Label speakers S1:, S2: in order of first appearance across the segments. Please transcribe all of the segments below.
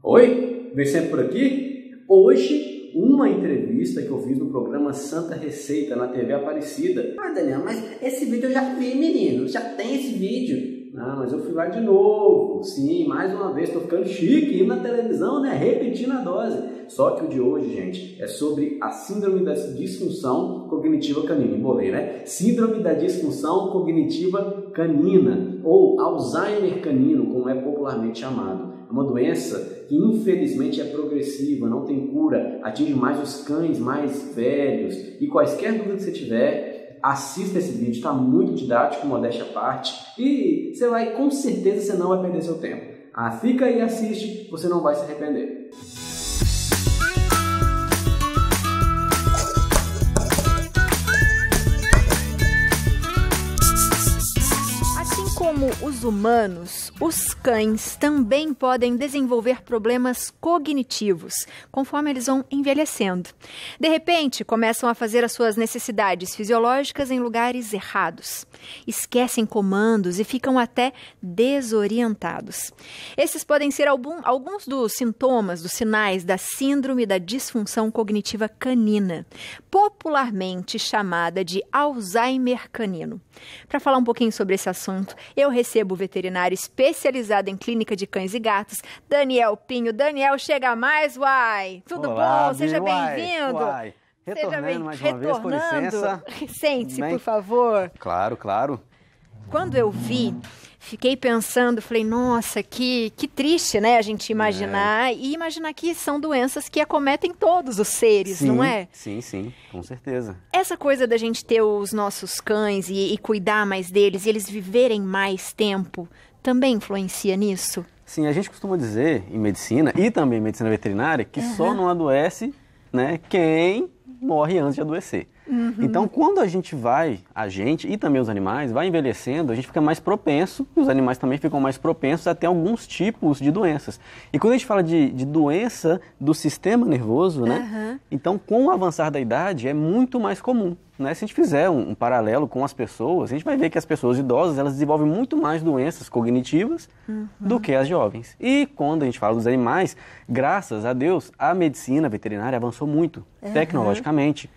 S1: Oi, vem sempre por aqui? Hoje, uma entrevista que eu fiz no programa Santa Receita na TV Aparecida. Ah, Daniel, mas esse vídeo eu já vi, menino, já tem esse vídeo. Ah, mas eu fui lá de novo. Sim, mais uma vez, tô ficando chique, indo na televisão, né? Repetindo a dose. Só que o de hoje, gente, é sobre a síndrome da disfunção cognitiva canina. Embolei, né? Síndrome da disfunção cognitiva canina, ou Alzheimer canino, como é popularmente chamado. É uma doença que infelizmente é progressiva, não tem cura, atinge mais os cães mais velhos. E quaisquer dúvidas que você tiver, assista esse vídeo, está muito didático, modéstia à parte, e você vai, com certeza, você não vai perder seu tempo. Fica aí e assiste, você não vai se arrepender.
S2: Como os humanos, os cães também podem desenvolver problemas cognitivos conforme eles vão envelhecendo. De repente, começam a fazer as suas necessidades fisiológicas em lugares errados. Esquecem comandos e ficam até desorientados. Esses podem ser alguns dos sintomas, dos sinais da síndrome da disfunção cognitiva canina, popularmente chamada de Alzheimer canino. Para falar um pouquinho sobre esse assunto, eu recebo o veterinário especializado em clínica de cães e gatos, Daniel Pinho. Daniel, chega mais, uai! Tudo
S3: Olá,
S2: bom? Seja bem-vindo!
S3: Retornando mais uma vez, com licença.
S2: Sente-se, por favor.
S3: Claro, claro.
S2: Quando eu vi, fiquei pensando, falei, nossa, que triste, né, a gente imaginar, e imaginar que são doenças que acometem todos os seres,
S3: sim,
S2: não é?
S3: Sim, com certeza.
S2: Essa coisa da gente ter os nossos cães e cuidar mais deles, e eles viverem mais tempo, também influencia nisso?
S3: Sim, a gente costuma dizer, em medicina, e também em medicina veterinária, que só não adoece, né, quem morre antes de adoecer. Então, quando a gente e também os animais, vai envelhecendo, a gente fica mais propenso, e os animais também ficam mais propensos a ter alguns tipos de doenças. E quando a gente fala de doença do sistema nervoso, né? Então, com o avançar da idade, é muito mais comum. Né? Se a gente fizer um paralelo com as pessoas, a gente vai ver que as pessoas idosas, elas desenvolvem muito mais doenças cognitivas do que as jovens. E quando a gente fala dos animais, graças a Deus, a medicina veterinária avançou muito, tecnologicamente.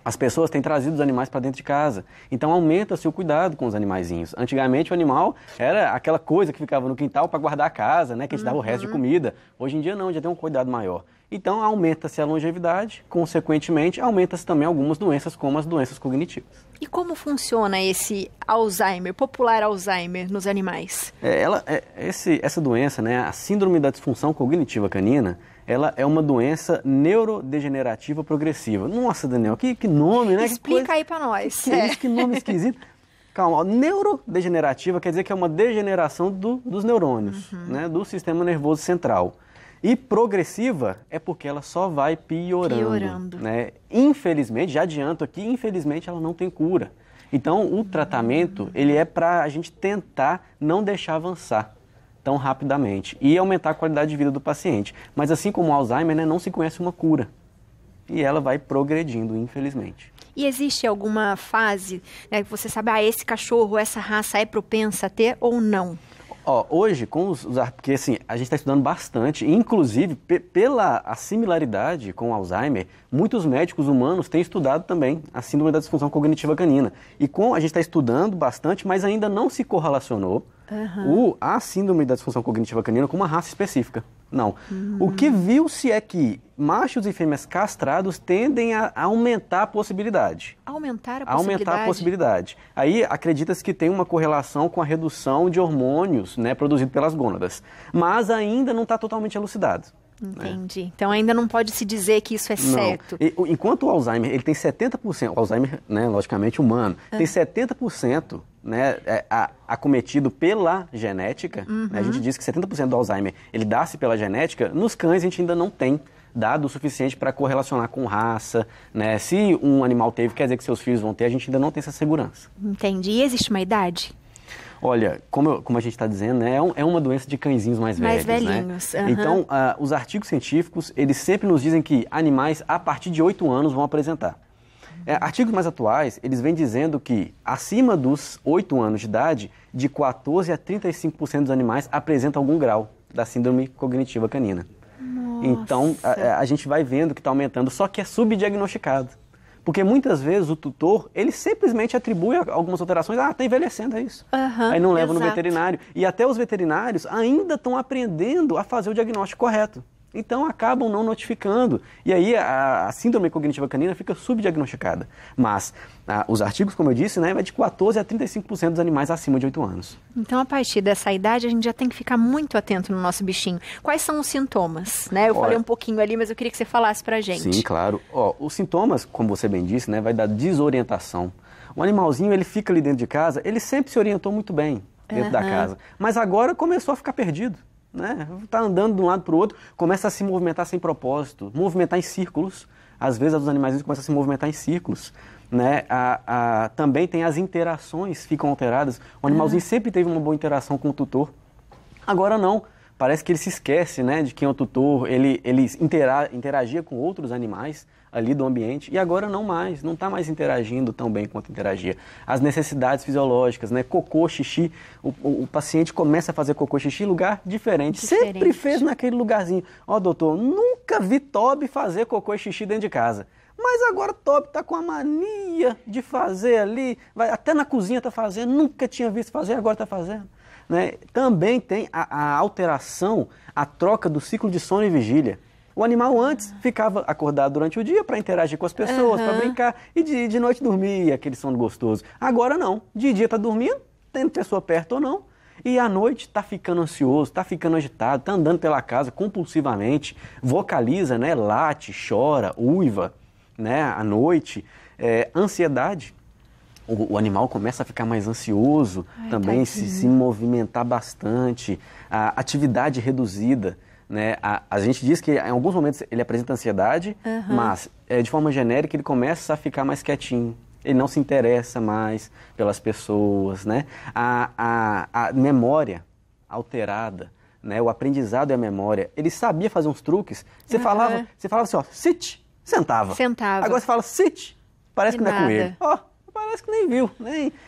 S3: As pessoas têm trazido os animais para dentro de casa, então aumenta-se o cuidado com os animaizinhos. Antigamente o animal era aquela coisa que ficava no quintal para guardar a casa, né, que a gente dava o resto de comida. Hoje em dia não, já tem um cuidado maior. Então aumenta-se a longevidade, consequentemente aumenta-se também algumas doenças, como as doenças cognitivas.
S2: E como funciona esse Alzheimer, popular Alzheimer nos animais?
S3: Essa doença, né, a síndrome da disfunção cognitiva canina, ela é uma doença neurodegenerativa progressiva. Nossa, Daniel, que nome, né?
S2: Explica aí para nós.
S3: Que nome esquisito. Calma, neurodegenerativa quer dizer que é uma degeneração dos neurônios, né, do sistema nervoso central. E progressiva é porque ela só vai piorando. Né? Infelizmente, já adianto aqui, infelizmente ela não tem cura. Então o tratamento, ele é para a gente tentar não deixar avançar tão rapidamente e aumentar a qualidade de vida do paciente. Mas assim como o Alzheimer, né, não se conhece uma cura. E ela vai progredindo, infelizmente.
S2: E existe alguma fase, né, que você sabe, esse cachorro, essa raça é propensa a ter ou não?
S3: Hoje, porque assim, a gente está estudando bastante, inclusive pela similaridade com o Alzheimer, muitos médicos humanos têm estudado também a síndrome da disfunção cognitiva canina. E a gente está estudando bastante, mas ainda não se correlacionou a síndrome da disfunção cognitiva canina com uma raça específica. Não. O que viu-se é que machos e fêmeas castrados tendem a aumentar a possibilidade.
S2: Aumentar a
S3: possibilidade. Aí acredita-se que tem uma correlação com a redução de hormônios, né, produzidos pelas gônadas. Mas ainda não está totalmente elucidado.
S2: Entendi. Né? Então ainda não pode se dizer que isso é certo.
S3: Enquanto o Alzheimer, ele tem 70%, o Alzheimer, né, logicamente humano, tem 70%, né, acometido pela genética. Né, a gente diz que 70% do Alzheimer, ele dá-se pela genética. Nos cães a gente ainda não tem dado o suficiente para correlacionar com raça, né? Se um animal teve, quer dizer que seus filhos vão ter, a gente ainda não tem essa segurança.
S2: Entendi. E existe uma idade?
S3: Olha, como a gente está dizendo, né, é uma doença de cãezinhos mais velhos.
S2: Mais velhinhos.
S3: Né? Então, os artigos científicos, eles sempre nos dizem que animais a partir de 8 anos vão apresentar. Artigos mais atuais, eles vêm dizendo que acima dos 8 anos de idade, de 14% a 35% dos animais apresentam algum grau da síndrome cognitiva canina. Então, a gente vai vendo que está aumentando, só que é subdiagnosticado. Porque muitas vezes o tutor, ele simplesmente atribui algumas alterações, tá envelhecendo, é isso. Aí não leva no veterinário. E até os veterinários ainda estão aprendendo a fazer o diagnóstico correto. Então acabam não notificando. E aí a síndrome cognitiva canina fica subdiagnosticada. Mas os artigos, como eu disse, né, vai de 14% a 35% dos animais acima de 8 anos.
S2: Então, a partir dessa idade, a gente já tem que ficar muito atento no nosso bichinho. Quais são os sintomas? Né? Eu falei um pouquinho ali, mas eu queria que você falasse pra gente.
S3: Sim, claro. Os sintomas, como você bem disse, né, vai dar desorientação. O animalzinho, ele fica ali dentro de casa, ele sempre se orientou muito bem dentro da casa. Mas agora começou a ficar perdido. Né? Tá andando de um lado para o outro, começa a se movimentar sem propósito, movimentar em círculos. Às vezes os animais começam a se movimentar em círculos. Né? Também tem as interações, ficam alteradas. O animalzinho sempre teve uma boa interação com o tutor. Agora não. Parece que ele se esquece, né, de quem é o tutor, ele interagia com outros animais ali do ambiente e agora não mais, não está mais interagindo tão bem quanto interagia. As necessidades fisiológicas, né, cocô, xixi, o paciente começa a fazer cocô, xixi em lugar diferente. Sempre fez naquele lugarzinho. Doutor, nunca vi Toby fazer cocô e xixi dentro de casa. Mas agora Toby está com a mania de fazer ali, até na cozinha está fazendo, nunca tinha visto fazer, agora está fazendo. Né? Também tem a alteração, a troca do ciclo de sono e vigília. O animal antes ficava acordado durante o dia para interagir com as pessoas, para brincar, e de noite dormia, aquele sono gostoso. Agora não, de dia está dormindo, tendo pessoa perto ou não, e à noite está ficando ansioso, está ficando agitado, está andando pela casa compulsivamente, vocaliza, né? Late, chora, uiva, né? À noite, ansiedade. O animal começa a ficar mais ansioso, também se movimentar bastante, a atividade reduzida, né? A gente diz que em alguns momentos ele apresenta ansiedade, mas de forma genérica ele começa a ficar mais quietinho, ele não se interessa mais pelas pessoas, né? A memória alterada, né? O aprendizado e a memória, ele sabia fazer uns truques, você falava assim, sit, sentava. Agora você fala sit, parece que não é com ele. Parece que nem viu,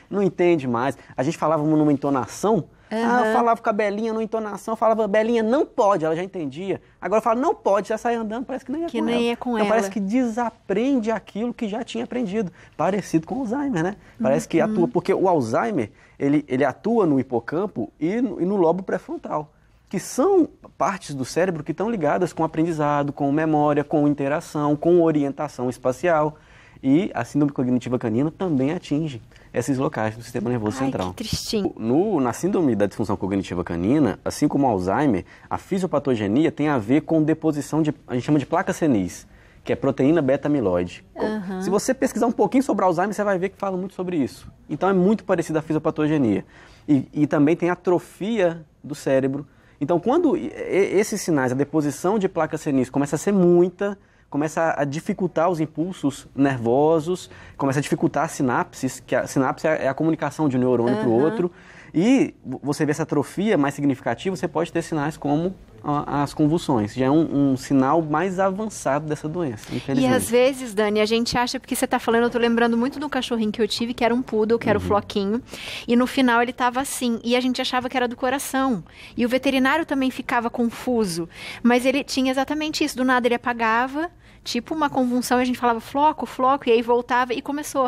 S3: não entende mais. A gente falava numa entonação, eu falava com a Belinha numa entonação, eu falava, Belinha, não pode, ela já entendia. Agora fala, não pode, já sai andando, parece que nem é com ela. Parece que desaprende aquilo que já tinha aprendido. Parecido com o Alzheimer, né? Parece que atua, porque o Alzheimer, ele atua no hipocampo e no lobo pré-frontal, que são partes do cérebro que estão ligadas com aprendizado, com memória, com interação, com orientação espacial. E a síndrome cognitiva canina também atinge esses locais do sistema nervoso central.
S2: Que tristinho.
S3: Na síndrome da disfunção cognitiva canina, assim como o Alzheimer, a fisiopatogenia tem a ver com deposição a gente chama de placa senis, que é proteína beta-amiloide. Se você pesquisar um pouquinho sobre Alzheimer, você vai ver que fala muito sobre isso. Então é muito parecida a fisiopatogenia. E também tem atrofia do cérebro. Então quando esses sinais, a deposição de placa senis começa a ser muita, começa a dificultar os impulsos nervosos, começa a dificultar as sinapses, que a sinapse é a comunicação de um neurônio para o outro, e você vê essa atrofia mais significativa, você pode ter sinais como as convulsões. Já é um sinal mais avançado dessa doença, infelizmente.
S2: E às vezes, Dani, a gente acha, porque você está falando, eu estou lembrando muito do cachorrinho que eu tive, que era um poodle, que era o Floquinho, e no final ele estava assim, e a gente achava que era do coração. E o veterinário também ficava confuso, mas ele tinha exatamente isso, do nada ele apagava, tipo uma convulsão, e a gente falava floco, e aí voltava e começou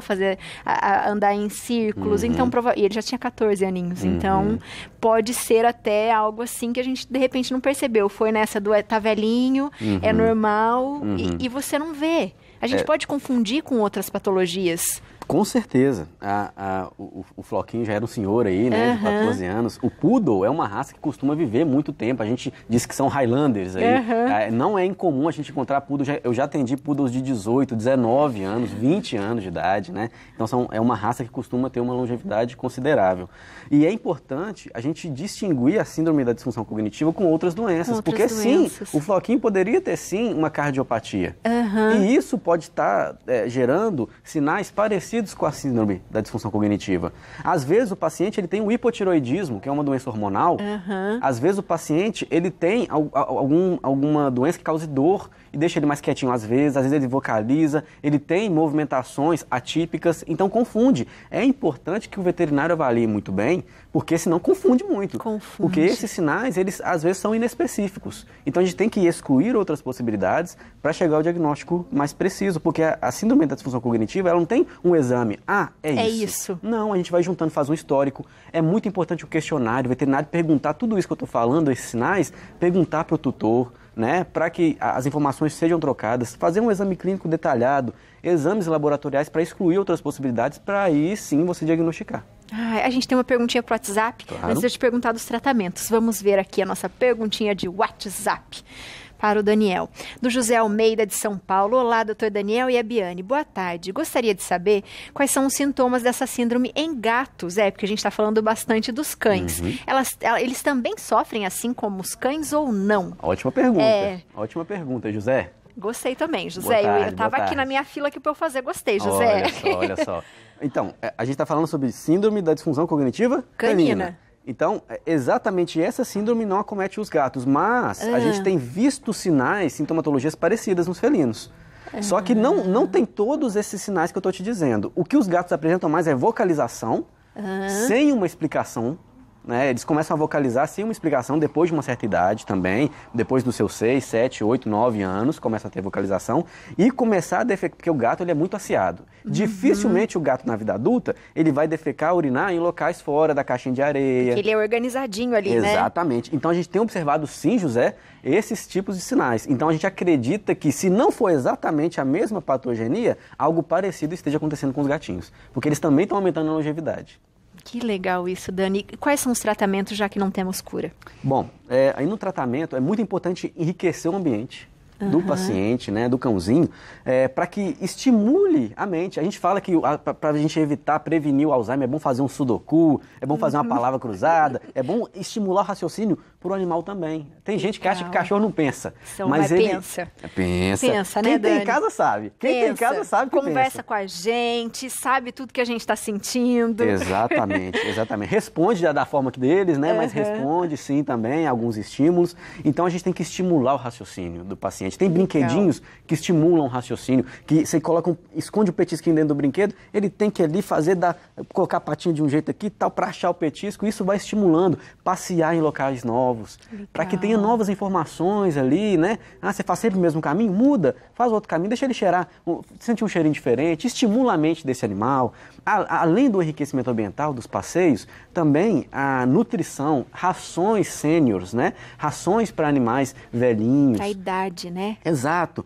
S2: a andar em círculos. Então, e ele já tinha 14 aninhos, então pode ser até algo assim que a gente de repente não percebeu. Foi nessa do tá velhinho, é normal, e você não vê. A gente pode confundir com outras patologias.
S3: Com certeza. O Floquinho já era um senhor aí, né, de 14 anos. O Poodle é uma raça que costuma viver muito tempo. A gente diz que são Highlanders aí. Não é incomum a gente encontrar Poodle. Eu já atendi Poodles de 18, 19 anos, 20 anos de idade, né? Então é uma raça que costuma ter uma longevidade considerável. E é importante a gente distinguir a síndrome da disfunção cognitiva com outras doenças. Porque sim, o Floquinho poderia ter sim uma cardiopatia. E isso pode estar gerando sinais parecidos parecidos com a síndrome da disfunção cognitiva. Às vezes o paciente ele tem um hipotiroidismo, que é uma doença hormonal. Às vezes o paciente ele tem alguma doença que cause dor e deixa ele mais quietinho às vezes ele vocaliza, ele tem movimentações atípicas, então confunde. É importante que o veterinário avalie muito bem, porque senão confunde muito. Porque esses sinais, eles às vezes são inespecíficos. Então a gente tem que excluir outras possibilidades para chegar ao diagnóstico mais preciso, porque a síndrome da disfunção cognitiva, ela não tem um exame. É isso. Não, a gente vai juntando, faz um histórico. É muito importante o questionário, o veterinário perguntar tudo isso que eu estou falando, esses sinais, perguntar para o tutor, né, para que as informações sejam trocadas, fazer um exame clínico detalhado, exames laboratoriais para excluir outras possibilidades, para aí sim você diagnosticar.
S2: A gente tem uma perguntinha para o WhatsApp, antes de eu te perguntar dos tratamentos. Vamos ver aqui a nossa perguntinha de WhatsApp para o Daniel. Do José Almeida, de São Paulo. Olá, doutor Daniel e a Biane. Boa tarde. Gostaria de saber quais são os sintomas dessa síndrome em gatos. Porque a gente está falando bastante dos cães. Eles também sofrem assim como os cães ou não?
S3: Ótima pergunta. Ótima pergunta, José.
S2: Gostei também, José. Eu estava aqui na minha fila aqui para eu fazer. Gostei, José.
S3: Olha só. Então, a gente está falando sobre síndrome da disfunção cognitiva canina. Então, exatamente essa síndrome não acomete os gatos, mas a gente tem visto sinais, sintomatologias parecidas nos felinos. Só que não tem todos esses sinais que eu estou te dizendo. O que os gatos apresentam mais é vocalização, sem uma explicação. Né? Eles começam a vocalizar sem uma explicação depois de uma certa idade também, depois dos seus 6, 7, 8, 9 anos, começa a ter vocalização e começar a defecar, porque o gato ele é muito aciado. Dificilmente o gato na vida adulta, ele vai defecar, urinar em locais fora da caixinha de areia.
S2: Porque ele é organizadinho ali, né?
S3: Exatamente. Então a gente tem observado sim, José, esses tipos de sinais. Então a gente acredita que se não for exatamente a mesma patogenia, algo parecido esteja acontecendo com os gatinhos, porque eles também estão aumentando a longevidade.
S2: Que legal isso, Dani. Quais são os tratamentos, já que não temos cura?
S3: Bom, aí no tratamento é muito importante enriquecer o ambiente do paciente, né, do cãozinho, para que estimule a mente. A gente fala que para a gente evitar, prevenir o Alzheimer, é bom fazer um sudoku, é bom fazer uma palavra cruzada, é bom estimular o raciocínio para o animal também. Tem gente que acha que cachorro não pensa.
S2: Mas ele pensa.
S3: Pensa, né,
S2: Quem
S3: tem em casa sabe. Quem tem em casa sabe que
S2: conversa
S3: pensa.
S2: Com a gente, sabe tudo que a gente está sentindo.
S3: Exatamente. Responde da forma deles, né? Mas responde sim também alguns estímulos. Então a gente tem que estimular o raciocínio do paciente. Tem brinquedinhos que estimulam o raciocínio, que você esconde o petisquinho dentro do brinquedo, ele tem que ali colocar a patinha de um jeito aqui e tal, para achar o petisco. Isso vai estimulando, passear em locais novos, para que tenha novas informações ali, né? Você faz sempre o mesmo caminho? Muda, faz outro caminho, deixa ele cheirar, sentir um cheirinho diferente, estimula a mente desse animal. Além do enriquecimento ambiental, dos passeios, também a nutrição, rações sêniores, né? Rações para animais velhinhos.
S2: A idade, né?
S3: Exato.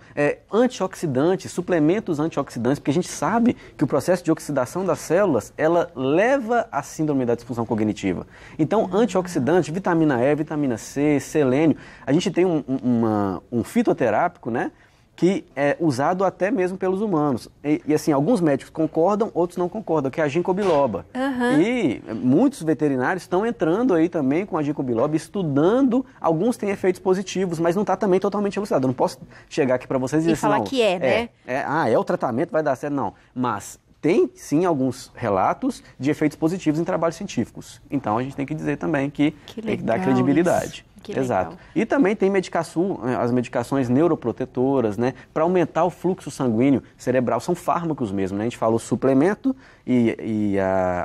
S3: Antioxidantes, suplementos antioxidantes, porque a gente sabe que o processo de oxidação das células, ela leva à síndrome da disfunção cognitiva. Então, antioxidantes, vitamina E, vitamina C, selênio. A gente tem um fitoterápico, né? Que é usado até mesmo pelos humanos. E assim, alguns médicos concordam, outros não concordam, que é a ginkgo biloba. E muitos veterinários estão entrando aí também com a ginkgo biloba, estudando, alguns têm efeitos positivos, mas não está também totalmente elucidado. Eu não posso chegar aqui para vocês e dizer
S2: falar
S3: não,
S2: que né?
S3: É o tratamento, vai dar certo, não. Mas tem sim alguns relatos de efeitos positivos em trabalhos científicos. Então a gente tem que dizer também que tem que dar credibilidade. Exato.
S2: Legal.
S3: E também tem as medicações neuroprotetoras, né, para aumentar o fluxo sanguíneo cerebral. São fármacos mesmo, né? A gente falou suplemento e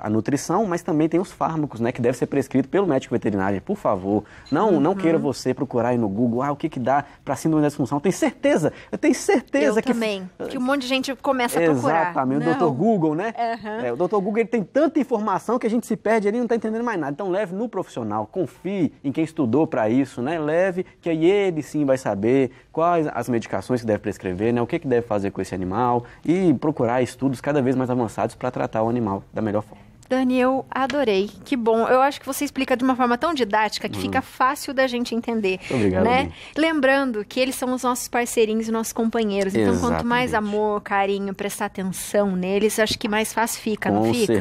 S3: a nutrição, mas também tem os fármacos, né, que deve ser prescrito pelo médico veterinário. Por favor, não queira você procurar aí no Google, o que dá para síndrome da disfunção. Eu tenho certeza
S2: que um monte de gente começa a procurar.
S3: Exatamente, o Dr. Google, né? O Dr. Google ele tem tanta informação que a gente se perde ali e não está entendendo mais nada. Então leve no profissional, confie em quem estudou para isso, né? Leve, que aí ele sim vai saber quais as medicações que deve prescrever, né? O que deve fazer com esse animal e procurar estudos cada vez mais avançados para tratar o animal da melhor forma.
S2: Dani, eu adorei. Que bom. Eu acho que você explica de uma forma tão didática que fica fácil da gente entender.
S3: Obrigado,
S2: né? Lembrando que eles são os nossos parceirinhos e nossos companheiros. Então, quanto mais amor, carinho, prestar atenção neles, acho que mais fácil fica, não fica?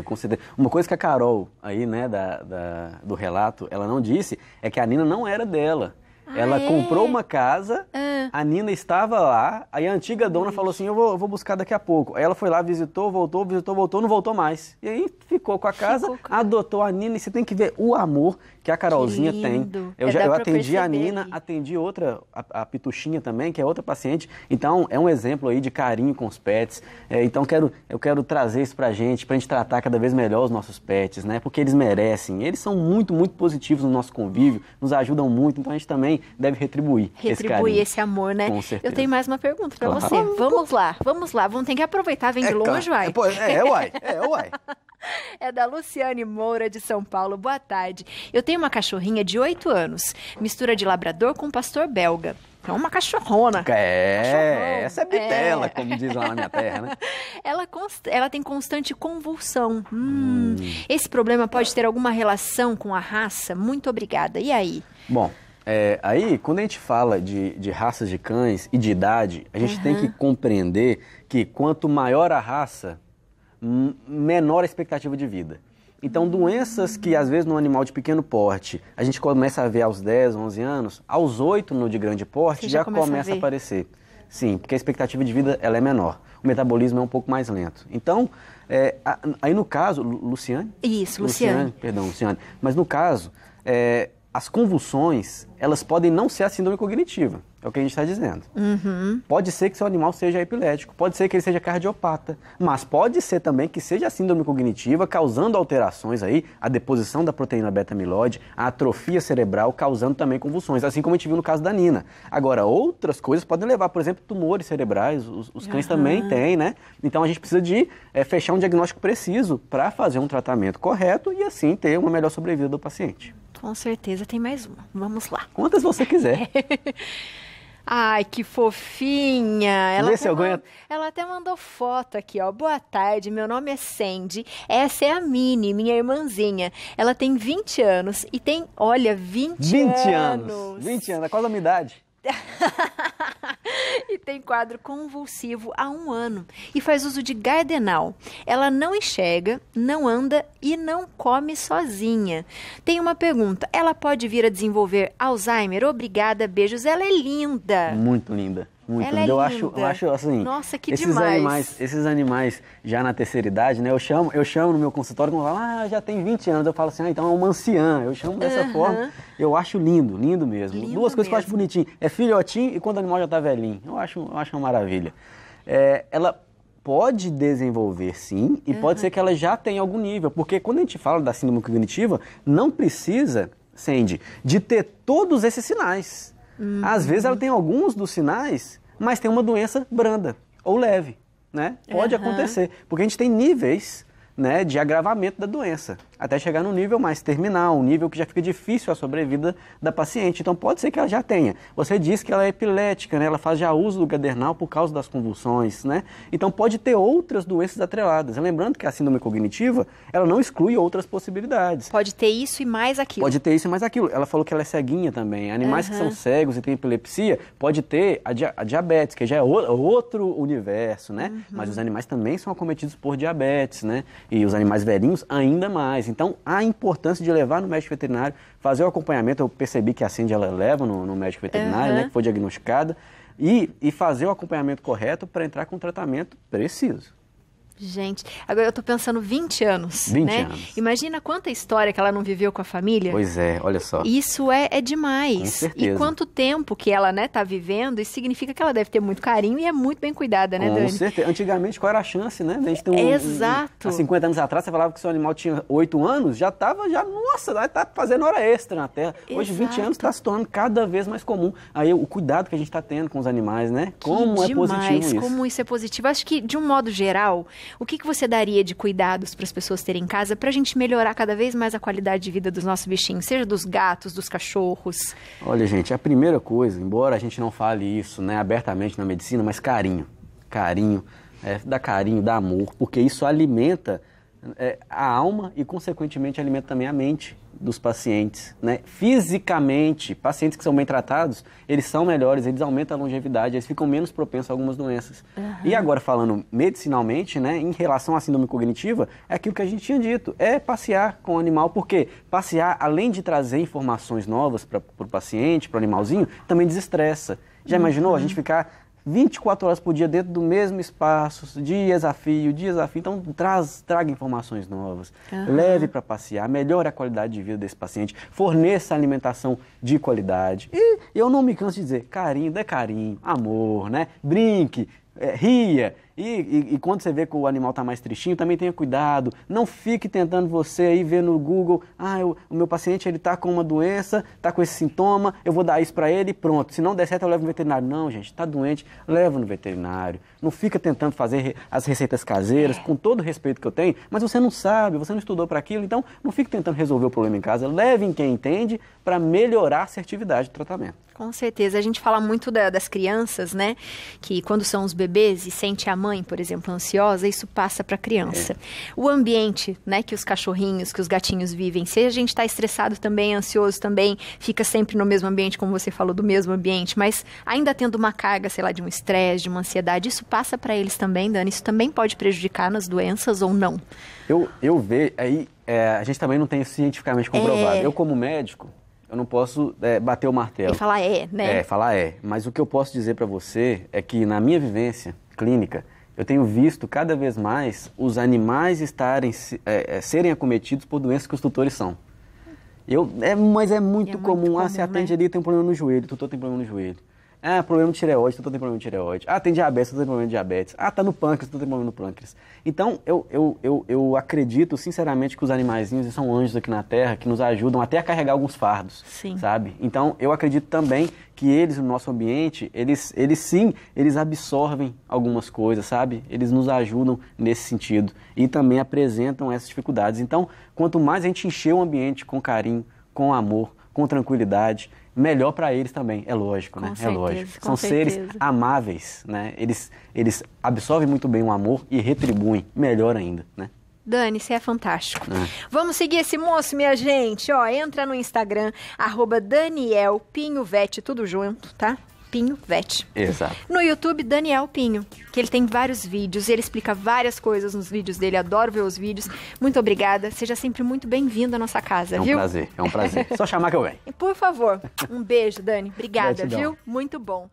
S3: Com certeza. Uma coisa que a Carol aí, né, do relato, ela não disse, é que a Nina não era dela. Ela comprou uma casa A Nina estava lá, aí a antiga dona falou assim, eu vou buscar daqui a pouco. Aí ela foi lá, visitou, voltou, não voltou mais. E aí ficou com a casa, adotou a Nina, e você tem que ver o amor que a Carolzinha tem. Eu atendi a Nina, atendi outra, a Pituxinha também, que é outra paciente. Então, é um exemplo aí de carinho com os pets. Então, eu quero trazer isso pra gente tratar cada vez melhor os nossos pets, né? Porque eles merecem. Eles são muito, muito positivos no nosso convívio, nos ajudam muito. Então, a gente também deve retribuir esse carinho.
S2: Esse amor, né?
S3: Com certeza.
S2: Eu tenho mais uma pergunta pra você. Vamos lá. Vamos ter que aproveitar, vem de longe, uai.
S3: Uai.
S2: É da Luciane Moura, de São Paulo. Boa tarde. Eu tenho uma cachorrinha de 8 anos, mistura de labrador com pastor belga. É uma cachorrona.
S3: Essa é bitela, como diz lá na minha terra, né?
S2: Ela tem constante convulsão. Esse problema pode ter alguma relação com a raça? Muito obrigada. E aí?
S3: Bom, aí, quando a gente fala de raças de cães e de idade, a gente tem que compreender que quanto maior a raça, menor a expectativa de vida. Então, doenças que, às vezes, no animal de pequeno porte, a gente começa a ver aos 10, 11 anos, aos 8 no de grande porte, já começa a aparecer. Sim, porque a expectativa de vida ela é menor. O metabolismo é um pouco mais lento. Então, aí no caso... Luciane?
S2: Isso, Luciane.
S3: Perdão, Luciane. Mas no caso, as convulsões, elas podem não ser a síndrome cognitiva. É o que a gente está dizendo. Pode ser que seu animal seja epilético, pode ser que ele seja cardiopata, mas pode ser também que seja a síndrome cognitiva causando alterações aí, a deposição da proteína beta-amiloide, a atrofia cerebral causando também convulsões, assim como a gente viu no caso da Nina. Agora, outras coisas podem levar, por exemplo, tumores cerebrais, os cães também têm, né? Então a gente precisa de fechar um diagnóstico preciso para fazer um tratamento correto e assim ter uma melhor sobrevida do paciente.
S2: Com certeza tem mais uma. Vamos lá.
S3: Quantas você quiser.
S2: Ai, que fofinha! Ela até mandou foto aqui, ó. Boa tarde, meu nome é Sandy. Essa é a Minnie, minha irmãzinha. Ela tem 20 anos e tem, olha, 20 anos.
S3: 20 anos, quase a minha idade.
S2: E tem quadro convulsivo há 1 ano. E faz uso de Gardenal. Ela não enxerga, não anda e não come sozinha. Tem uma pergunta. Ela pode vir a desenvolver Alzheimer? Obrigada, beijos. Ela é linda.
S3: Muito linda. Muito
S2: Ela
S3: linda.
S2: É
S3: Eu acho assim.
S2: Nossa, que demais.
S3: Esses animais já na terceira idade, né? Eu chamo no meu consultório, quando falam, já tem 20 anos. Eu falo assim, então é uma anciã. Eu chamo dessa forma. Eu acho lindo mesmo.
S2: Lindo
S3: 2 coisas
S2: mesmo.
S3: que eu acho bonitinho. É filhotinho e quando o animal já tá velhinho. Eu acho uma maravilha. Ela pode desenvolver, sim, e pode ser que ela já tenha algum nível. Porque quando a gente fala da síndrome cognitiva, não precisa, Sandy, de ter todos esses sinais. Às vezes ela tem alguns dos sinais, mas tem uma doença branda ou leve, né? Pode acontecer, porque a gente tem níveis, né, de agravamento da doença, até chegar num nível mais terminal, um nível que já fica difícil a sobrevida da paciente. Então pode ser que ela já tenha. Você disse que ela é epilética, né? Ela faz já uso do Gadernal por causa das convulsões, né? Então pode ter outras doenças atreladas. Lembrando que a síndrome cognitiva, ela não exclui outras possibilidades.
S2: Pode ter isso e mais aquilo.
S3: Pode ter isso e mais aquilo. Ela falou que ela é ceguinha também. Animais que são cegos e têm epilepsia, pode ter a diabetes, que já é outro universo, né? Mas os animais também são acometidos por diabetes, né? E os animais velhinhos ainda mais. Então, a importância de levar no médico veterinário, fazer o acompanhamento, eu percebi que a Cindy ela leva no médico veterinário, né, que foi diagnosticada, e fazer o acompanhamento correto para entrar com o tratamento preciso.
S2: Gente, agora eu tô pensando 20 anos,
S3: 20
S2: né?
S3: anos.
S2: Imagina quanta história que ela não viveu com a família.
S3: Pois é, olha só.
S2: Isso é demais.
S3: Com certeza.
S2: E quanto tempo que ela, né, tá vivendo, isso significa que ela deve ter muito carinho e é muito bem cuidada, né, Dani?
S3: Com certeza. Antigamente, qual era a chance, né? A gente tem
S2: Exato.
S3: Há 50 anos atrás, você falava que seu animal tinha 8 anos, já tava, nossa, tá fazendo hora extra na terra. Hoje, 20 anos está se tornando cada vez mais comum. Aí, o cuidado que a gente está tendo com os animais, né? Como é positivo isso.
S2: Como isso é positivo. Acho que, de um modo geral, o que você daria de cuidados para as pessoas terem em casa para a gente melhorar cada vez mais a qualidade de vida dos nossos bichinhos, seja dos gatos, dos cachorros?
S3: Olha, gente, a primeira coisa, embora a gente não fale isso, né, abertamente na medicina, mas carinho. Dá carinho, dá amor, porque isso alimenta a alma e, consequentemente, alimenta também a mente dos pacientes, né? Fisicamente, pacientes que são bem tratados, eles são melhores, eles aumentam a longevidade, eles ficam menos propensos a algumas doenças. E agora, falando medicinalmente, né, em relação à síndrome cognitiva, é aquilo que a gente tinha dito, é passear com o animal, porque passear, além de trazer informações novas para o paciente, para o animalzinho, também desestressa. Já imaginou a gente ficar 24 horas por dia dentro do mesmo espaço, dias a fio, então traga informações novas, leve para passear, melhore a qualidade de vida desse paciente, forneça alimentação de qualidade. E eu não me canso de dizer, carinho, dê carinho, amor, né? Brinque, ria. E quando você vê que o animal está mais tristinho, também tenha cuidado. Não fique tentando você aí ver no Google, o meu paciente ele está com uma doença, está com esse sintoma, eu vou dar isso para ele e pronto. Se não der certo, eu levo no veterinário. Não, gente, está doente, leva no veterinário. Não fica tentando fazer as receitas caseiras, com todo o respeito que eu tenho, mas você não sabe, você não estudou para aquilo, então não fique tentando resolver o problema em casa. Leve em quem entende para melhorar a assertividade do tratamento.
S2: Com certeza. A gente fala muito das crianças, né? Que quando são os bebês e sente a mãe, por exemplo, ansiosa, isso passa para a criança. O ambiente, né, que os cachorrinhos, que os gatinhos vivem, se a gente está estressado também, ansioso também, fica sempre no mesmo ambiente, como você falou, do mesmo ambiente, mas ainda tendo uma carga, sei lá, de um estresse, de uma ansiedade, isso passa para eles também, Dani? Isso também pode prejudicar nas doenças ou não?
S3: Eu vejo, aí a gente também não tem isso cientificamente comprovado. Eu, como médico, eu não posso bater o martelo.
S2: E falar né?
S3: Falar Mas o que eu posso dizer para você é que, na minha vivência clínica, eu tenho visto cada vez mais os animais serem acometidos por doenças que os tutores são. Mas é muito comum. Você atende ali, tem um problema no joelho, o tutor tem problema no joelho. Problema de tireoide, o tutor tem problema de tireoide. Tem diabetes, o tutor tem problema de diabetes. Tá no pâncreas, o tutor tem problema no pâncreas. Então, eu acredito, sinceramente, que os animaizinhos são anjos aqui na Terra, que nos ajudam até a carregar alguns fardos, sabe? Então, eu acredito também que eles, no nosso ambiente, eles absorvem algumas coisas, sabe? Eles nos ajudam nesse sentido e também apresentam essas dificuldades. Então, quanto mais a gente encher o ambiente com carinho, com amor, com tranquilidade, melhor para eles também, é lógico, né? É lógico. São seres amáveis, né? Eles absorvem muito bem o amor e retribuem melhor ainda, né?
S2: Dani, você é fantástico. Vamos seguir esse moço, minha gente. Entra no Instagram, @DanielPinhoVet, tudo junto, tá? Pinho Vet.
S3: Exato.
S2: No YouTube, Daniel Pinho, que ele tem vários vídeos, ele explica várias coisas nos vídeos dele, adoro ver os vídeos. Muito obrigada, seja sempre muito bem-vindo à nossa casa, viu?
S3: É um prazer. Só chamar que eu venho.
S2: Por favor, um beijo, Dani. Obrigada,
S3: Gratidão.
S2: viu? Muito bom.